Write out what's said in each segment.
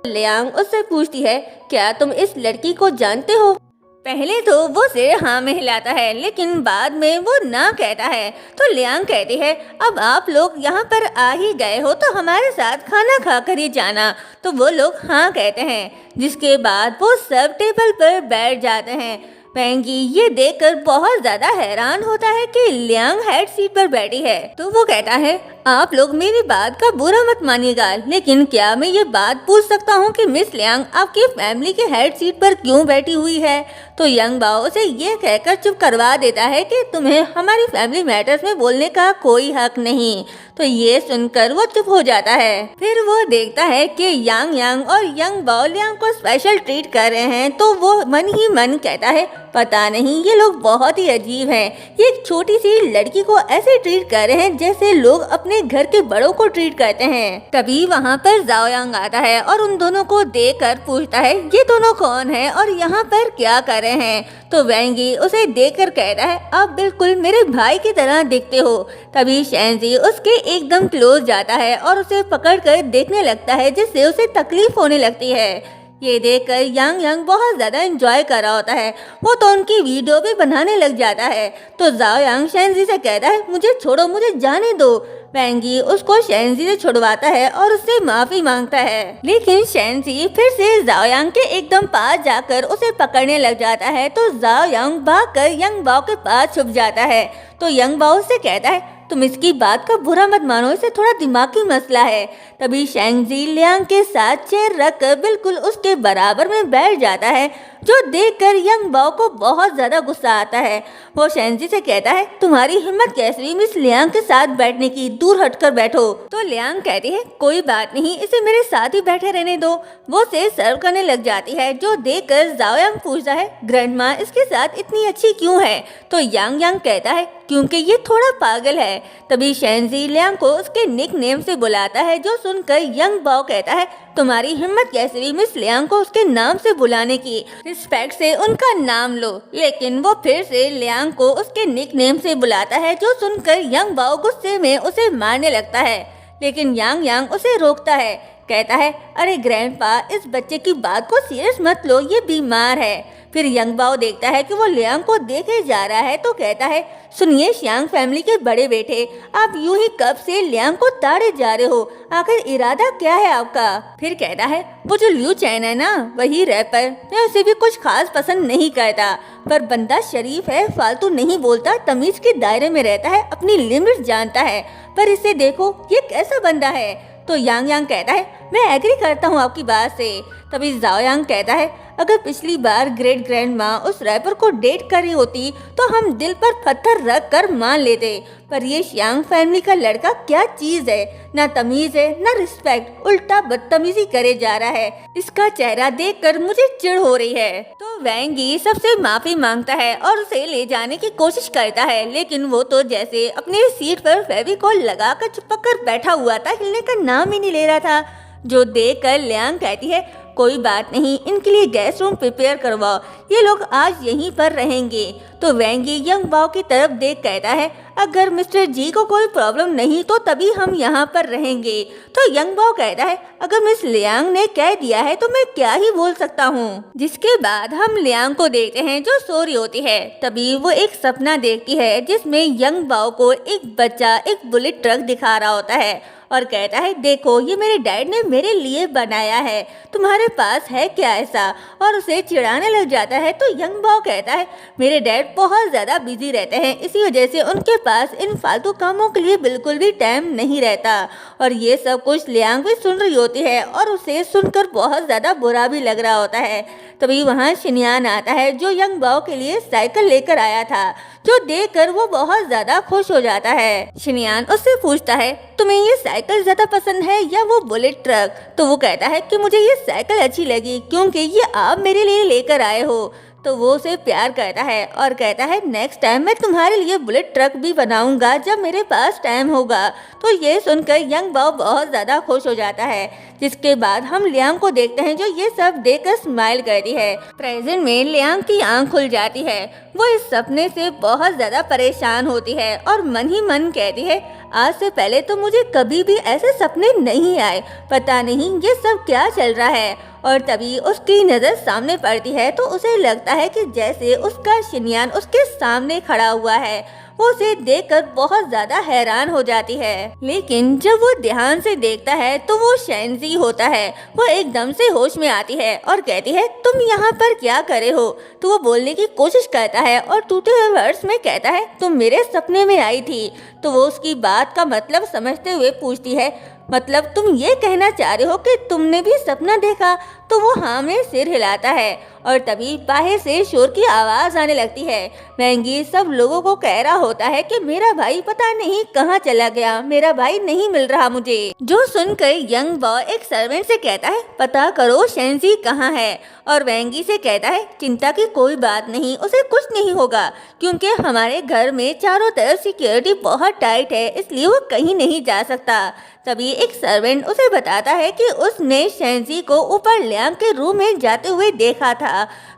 Liang उससे पूछती है, क्या तुम इस लड़की को जानते हो? पहले तो वो सिर हाँ में हिलाता है, लेकिन बाद में वो ना कहता है। तो लियांग कहती है, अब आप लोग यहाँ पर आ ही गए हो तो हमारे साथ खाना खाकर ही जाना। तो वो लोग हाँ कहते हैं, जिसके बाद वो सब टेबल पर बैठ जाते हैं। पेंगी ये देखकर बहुत ज्यादा हैरान होता है कि लियांग हेड सीट पर बैठी है। तो वो कहता है, आप लोग मेरी बात का बुरा मत मानिएगा, लेकिन क्या मैं ये बात पूछ सकता हूँ कि मिस लियांग आपकी फैमिली के हेड सीट पर क्यों बैठी हुई है? तो यंग बाओ उसे ये कहकर चुप करवा देता है कि तुम्हें हमारी फैमिली मैटर्स में बोलने का कोई हक नहीं। तो ये सुनकर वो चुप हो जाता है। फिर वो देखता है कि यांग यांग और यंग बाओ लियांग को स्पेशल ट्रीट कर रहे हैं। तो वो मन ही मन कहता है, पता नहीं ये लोग बहुत ही अजीब हैं। ये एक छोटी सी लड़की को ऐसे ट्रीट कर रहे हैं जैसे लोग अपने घर के बड़ों को ट्रीट करते हैं। तभी वहाँ पर जाओ यांग आता है और उन दोनों को देखकर पूछता है, ये दोनों कौन है और यहाँ पर क्या कर रहे हैं? तो वेंगी उसे देखकर कहता है, आप बिल्कुल मेरे भाई की तरह दिखते हो। तभी शेंजी उसके एकदम क्लोज जाता है और उसे पकड़कर देखने लगता है, जिससे उसे तकलीफ होने लगती है। ये देखकर यांग यांग बहुत ज्यादा एंजॉय कर रहा होता है। वो तो उनकी वीडियो भी बनाने लग जाता है। तो जाओ यांग शेंजी से कहता है, मुझे छोड़ो, मुझे जाने दो। वेंगी उसको शेंजी से छुड़वाता है और उससे माफी मांगता है, लेकिन शेंजी फिर से जाओ यांग के एकदम पास जाकर उसे पकड़ने लग जाता है। तो जाओ यांग भागकर यंग बाओ के पास छुप जाता है। तो यंग बाओ से कहता है, तुम इसकी बात का बुरा मत मानो, इसे थोड़ा दिमागी मसला है। तभी शेंजी लियांग के साथ चेयर रखकर बिल्कुल उसके बराबर में बैठ जाता है, जो देखकर यंग बाओ को बहुत ज्यादा गुस्सा आता है। वो शेंजी से कहता है, तुम्हारी हिम्मत कैसे हुई मिस लियांग के साथ बैठने की, दूर हटकर बैठो। तो लियांग कहती है, कोई बात नहीं, इसे मेरे साथ ही बैठे रहने दो। वो उसे सर्व करने लग जाती है, जो देखकर जाओ यांग पूछता है, ग्रैंडमा इसके साथ इतनी अच्छी क्यों है? तो यांग यांग कहता है, क्योंकि ये थोड़ा पागल है। तभी शेंजी लियांग को उसके निक नेम से बुलाता है, जो सुनकर यंग बाओ कहता है, तुम्हारी हिम्मत कैसे हुई मिस लियांग को उसके नाम से बुलाने की, रिस्पेक्ट से उनका नाम लो। लेकिन वो फिर से लियांग को उसके निक नेम से बुलाता है, जो सुनकर यंग बाओ गुस्से में उसे मारने लगता है। लेकिन यांग यांग उसे रोकता है, कहता है, अरे ग्रैंडपा इस बच्चे की बात को सीरियस मत लो, ये बीमार है। फिर यंग बाओ देखता है कि वो लियांग को देखे जा रहा है, तो कहता है, सुनिए शियांग फैमिली के बड़े बेटे, आप यूं ही कब से लियांग को ताड़े जा रहे हो? आखिर इरादा क्या है आपका? फिर कहता है, वो जो लियू चैन है ना, वही रैपर, मैं उसे भी कुछ खास पसंद नहीं करता, पर बंदा शरीफ है, फालतू नहीं बोलता, तमीज के दायरे में रहता है, अपनी लिमिट जानता है। पर इसे देखो, ये कैसा बंदा है? तो यांग यांग कहता है, मैं एग्री करता हूँ आपकी बात से। तभी जाओ यांग कहता है, अगर पिछली बार ग्रेट ग्रैंड माँ उस रैपर को डेट कर रही होती तो हम दिल पर पत्थर रख कर मान लेते, पर ये शियांग फैमिली का लड़का क्या चीज है, ना तमीज है ना रिस्पेक्ट, उल्टा बदतमीजी करे जा रहा है। इसका चेहरा देखकर मुझे चिढ़ हो रही है। तो वेंगी सबसे माफी मांगता है और उसे ले जाने की कोशिश करता है, लेकिन वो तो जैसे अपने सीट पर फेविकॉल लगाकर चिपक कर बैठा हुआ था, हिलने का नाम ही नहीं ले रहा था। जो देखकर लियांग कहती है, कोई बात नहीं, इनके लिए गेस्ट रूम प्रिपेयर करवाओ, ये लोग आज यहीं पर रहेंगे। तो वेंगी यंग बाओ की तरफ देख कहता है, अगर मिस्टर जी को कोई प्रॉब्लम नहीं तो तभी हम यहाँ पर रहेंगे। तो यंग बाओ कहता है, अगर मिस लियांग ने कह दिया है तो मैं क्या ही बोल सकता हूँ। जिसके बाद हम लियांग को देखते हैं, जो सो रही होती है। तभी वो एक सपना देखती है, जिसमें यंग बाओ को एक बच्चा एक बुलेट ट्रक दिखा रहा होता है और कहता है, देखो ये मेरे डैड ने मेरे लिए बनाया है, तुम्हारे पास है क्या ऐसा? और उसे चिढ़ाने लग जाता है। तो यंग बाओ कहता है, मेरे डैड बहुत ज्यादा बिजी रहते हैं, इसी वजह से उनके पास इन फालतू कामों के लिए बिल्कुल भी टाइम नहीं रहता। और ये सब कुछ लियांग भी सुन रही होती है और उसे सुनकर बहुत ज्यादा बुरा भी लग रहा होता है। तभी वहाँ शिनयान आता है, जो यंग बाओ के लिए साइकिल लेकर आया था, जो देखकर वो बहुत ज्यादा खुश हो जाता है। शिनयान उससे पूछता है, तुम्हें ये साइकिल ज्यादा पसंद है या वो बुलेट ट्रक? तो वो कहता है कि मुझे ये साइकिल अच्छी लगी, क्योंकि ये आप मेरे लिए लेकर आए हो। तो वो उसे प्यार करता है और कहता है, नेक्स्ट टाइम मैं तुम्हारे लिए बुलेट ट्रक भी बनाऊंगा जब मेरे पास टाइम होगा। तो ये सुनकर यंग बाओ बहुत ज़्यादा खुश हो जाता है। जिसके बाद हम लियांग को देखते हैं, जो ये सब देखकर स्माइल करती है। प्रेजेंट में लियांग की आंख खुल जाती है। वो इस सपने से बहुत ज़्यादा परेशान होती है और मन ही मन कहती है, आज से पहले तो मुझे कभी भी ऐसे सपने नहीं आए, पता नहीं ये सब क्या चल रहा है। और तभी उसकी नज़र सामने पड़ती है तो उसे लगता है कि जैसे उसका शिनयान उसके सामने खड़ा हुआ है। वो उसे देखकर बहुत ज्यादा हैरान हो जाती है, लेकिन जब वो ध्यान से देखता है तो वो शेंजी होता है। वो एकदम से होश में आती है और कहती है, तुम यहाँ पर क्या करे हो? तो वो बोलने की कोशिश करता है और टूटे हुए वर्ड्स में कहता है, तुम मेरे सपने में आई थी। तो वो उसकी बात का मतलब समझते हुए पूछती है, मतलब तुम ये कहना चाह रहे हो कि तुमने भी सपना देखा? तो वो हाँ में सिर हिलाता है और तभी बाहर से शोर की आवाज आने लगती है। वेंगी सब लोगों को कह रहा होता है कि मेरा भाई पता नहीं कहाँ चला गया, मेरा भाई नहीं मिल रहा मुझे। जो सुनकर यंग बॉय एक सर्वेंट से कहता है, पता करो शेंजी कहाँ है। और वेंगी से कहता है, चिंता की कोई बात नहीं, उसे कुछ नहीं होगा, क्योंकि हमारे घर में चारों तरफ सिक्योरिटी बहुत टाइट है, इसलिए वो कहीं नहीं जा सकता। तभी एक सर्वेंट उसे बताता है कि उसने शेंजी को ऊपर लियांग के रूम में जाते हुए देखा था।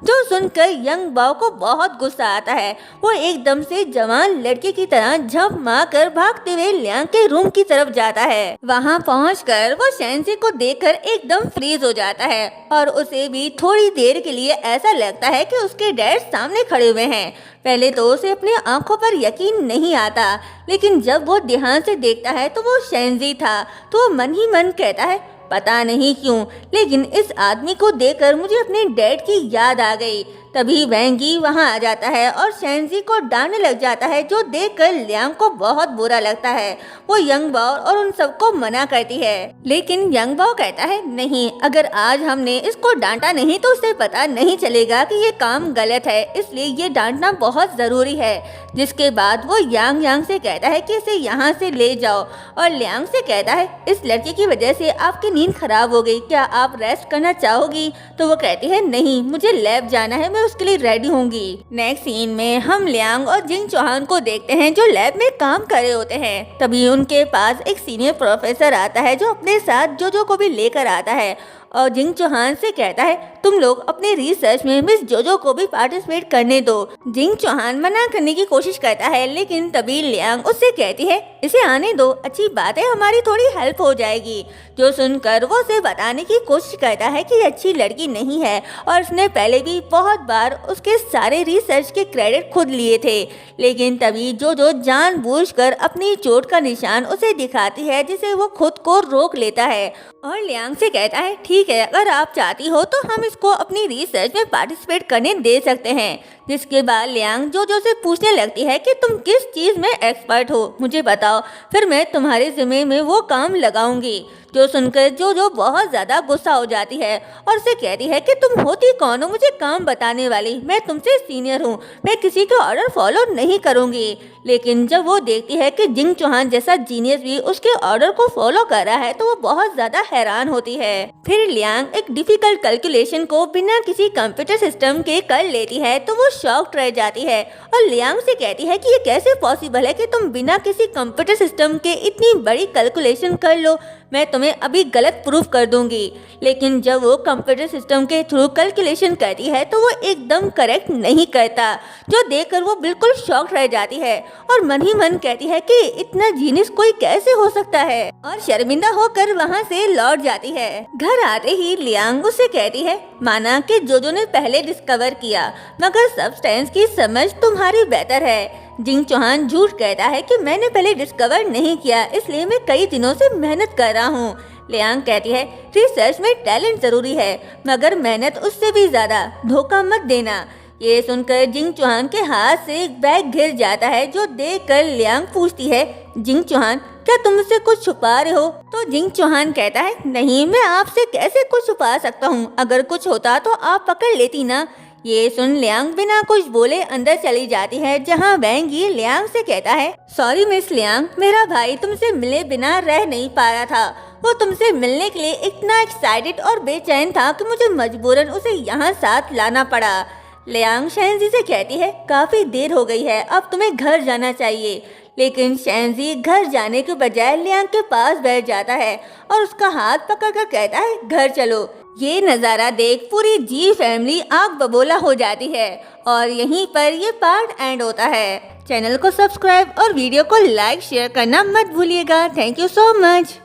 जो सुनकर यंग बाओ को बहुत गुस्सा आता है। वो एकदम से जवान लड़के की तरह झप मारकर भागते हुए लियांग के रूम की तरफ जाता है। वहां पहुंचकर वो शेंजी को देखकर एकदम फ्रीज हो जाता है और उसे भी थोड़ी देर के लिए ऐसा लगता है कि उसके डैड सामने खड़े हुए हैं। पहले तो उसे अपनी आंखों पर यकीन नहीं आता, लेकिन जब वो ध्यान से देखता है तो वो शेंजी था। तो वो मन ही मन कहता है, पता नहीं क्यों, लेकिन इस आदमी को देखकर मुझे अपने डैड की याद आ गई। तभी वेंगी वहां आ जाता है और शेंजी को डांटने लग जाता है, जो देखकर लियांग को बहुत बुरा लगता है। वो यंग बाओ और उन सबको मना करती है, लेकिन यंग बाओ कहता है, नहीं, अगर आज हमने इसको डांटा नहीं तो उसे पता नहीं चलेगा कि ये काम गलत है, इसलिए ये डांटना बहुत जरूरी है। जिसके बाद वो यांग से कहता है कि इसे यहाँ से ले जाओ और लियांग से कहता है, इस लड़के की वजह से आपकी नींद खराब हो गई, क्या आप रेस्ट करना चाहोगी? तो वो कहती है, नहीं, मुझे लैब जाना है, मैं उसके लिए रेडी होंगी। नेक्स्ट सीन में हम लियांग और जिंग चौहान को देखते हैं जो लैब में काम कर रहे होते हैं। तभी उनके पास एक सीनियर प्रोफेसर आता है जो अपने साथ जोजो को भी लेकर आता है और जिंग चौहान से कहता है, तुम लोग अपने रिसर्च में मिस जोजो को भी पार्टिसिपेट करने दो। जिंग चौहान मना करने की कोशिश करता है, लेकिन तभी लियांग उससे कहती है, इसे आने दो, अच्छी बात है, हमारी थोड़ी हेल्प हो जाएगी। जो सुनकर वो उसे बताने की कोशिश करता है कि अच्छी लड़की नहीं है और उसने पहले भी बहुत बार उसके सारे रिसर्च के क्रेडिट खुद लिए थे। लेकिन तभी जोजो जानबूझकर अपनी चोट का निशान उसे दिखाती है, जिसे वो खुद को रोक लेता है और लियांग से कहता है, ठीक है, अगर आप चाहती हो तो हम इसको अपनी रिसर्च में पार्टिसिपेट करने दे सकते हैं। जिसके बाद लियांग जोजो से पूछने लगती है कि तुम किस चीज में एक्सपर्ट हो, मुझे बताओ, फिर मैं तुम्हारे जिम्मे में वो काम लगाऊंगी। जो सुनकर जोजो बहुत ज्यादा गुस्सा हो जाती है और उसे कहती है कि तुम होती कौन हो मुझे काम बताने वाली, मैं तुमसे सीनियर हूँ, मैं किसी का ऑर्डर फॉलो नहीं करूँगी। लेकिन जब वो देखती है कि जिंग चौहान जैसा जीनियस भी उसके ऑर्डर को फॉलो कर रहा है तो वो बहुत ज्यादा हैरान होती है। फिर लियांग एक डिफिकल्ट कैलकुलेशन को बिना किसी कंप्यूटर सिस्टम के कर लेती है तो वो शॉक्ड रह जाती है और लियांग से कहती है कि ये कैसे पॉसिबल है कि तुम बिना किसी कंप्यूटर सिस्टम के इतनी बड़ी कैलकुलेशन कर लो, मैं तुम्हें अभी गलत प्रूफ कर दूंगी। लेकिन जब वो कंप्यूटर सिस्टम के थ्रू कैलकुलेशन करती है तो वो एकदम करेक्ट नहीं करता, जो देखकर वो बिल्कुल शॉक्ड रह जाती है और मन ही मन कहती है कि इतना जीनियस कोई कैसे हो सकता है, और शर्मिंदा होकर वहाँ से लौट जाती है। घर आते ही लियांग उससे कहती है, माना कि जोजो ने पहले डिस्कवर किया, मगर सब्सटेंस की समझ तुम्हारी बेहतर है। जिंग चौहान झूठ कहता है कि मैंने पहले डिस्कवर नहीं किया, इसलिए मैं कई दिनों से मेहनत कर रहा हूँ। लियांग कहती है, रिसर्च में टैलेंट जरूरी है, मगर मेहनत उससे भी ज्यादा, धोखा मत देना। ये सुनकर जिंग चौहान के हाथ से एक बैग गिर जाता है, जो देखकर लियांग पूछती है, जिंग चौहान, क्या तुम मुझसे कुछ छुपा रहे हो? तो जिंग चौहान कहता है, नहीं, मैं आपसे कैसे कुछ छुपा सकता हूँ, अगर कुछ होता तो आप पकड़ लेती ना। ये सुन लियांग बिना कुछ बोले अंदर चली जाती है, जहाँ वेंगी लियांग से कहता है, सॉरी मिस लियांग, मेरा भाई तुमसे मिले बिना रह नहीं पा रहा था। वो तुमसे मिलने के लिए इतना एक्साइटेड और बेचैन था कि मुझे मजबूरन उसे यहाँ साथ लाना पड़ा। लियांग शेंजी से कहती है, काफी देर हो गई है, अब तुम्हें घर जाना चाहिए। लेकिन शैनजी घर जाने के बजाय लियांग के पास बैठ जाता है और उसका हाथ पकड़कर कहता है घर चलो। ये नज़ारा देख पूरी जी फैमिली आग बबोला हो जाती है और यहीं पर ये पार्ट एंड होता है। चैनल को सब्सक्राइब और वीडियो को लाइक शेयर करना मत भूलिएगा। Thank you so much.